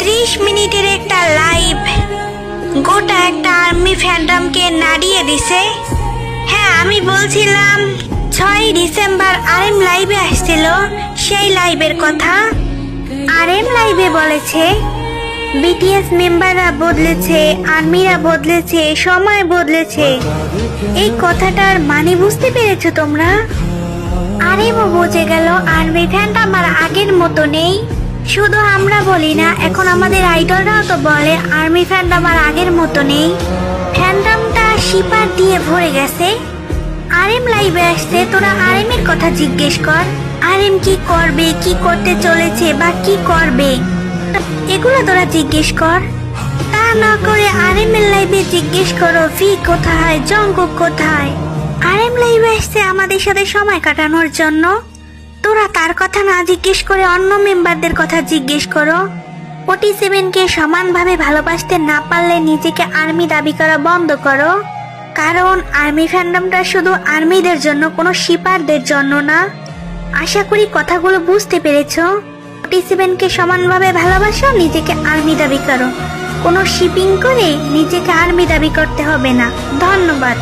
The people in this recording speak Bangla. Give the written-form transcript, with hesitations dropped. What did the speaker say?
30 মিনিটের একটা লাইভ গোটা একটা আর্মি ফ্যান্ডমকে নাড়িয়ে দিছে। হ্যাঁ, আমি বলছিলাম 6 ডিসেম্বর আরএম লাইভে আসছিল, সেই লাইভের কথা। আরএম লাইভে বলেছে বিটিএস মেম্বাররা বদলেছে, আর্মিরা বদলেছে, সময় বদলেছে। এই কথাটার মানে বুঝতে পেরেছো তোমরা? আরএমও বুঝে গেল আর্মি ফ্যান্ডম আর আগের মতো নেই। শুধু আমরা বলি না, এখন আমাদের আইডলরাও তো বলে আর্মি ফ্যান্ডম আর আগের মতো নেই। ফ্যান্ডমটা শিপার দিয়ে ভরে গেছে। আরএম লাইভে আসছে, তোরা আরএম এর কথা জিজ্ঞেস কর। আরএম কি করবে, কি করতে চলেছে বা কি করবে, এগুলো তোরা জিজ্ঞেস কর। তা না করে আরএম এর লাইভে জিজ্ঞেস করো ভি কোথায়, জঙ্কুক কোথায়। আরএম লাইভে আসছে আমাদের সাথে সময় কাটানোর জন্য। তোরা তার কথা না জিজ্ঞেস করে অন্য মেম্বারদের কথা জিজ্ঞেস করো। 47কে সমানভাবে ভালোবাসতে না পারলে নিজেকে আর্মি দাবি করা বন্ধ করো। কারণ আর্মি ফ্যান্ডমটা শুধু আর্মিদের জন্য, কোনো শিপারদের জন্য না। আশা করি কথাগুলো বুঝতে পেরেছো। 47কে সমানভাবে ভালোবাসো, নিজেকে আর্মি দাবি করো। কোনো শিপিং করে নিজেকে আর্মি দাবি করতে হবে না। ধন্যবাদ।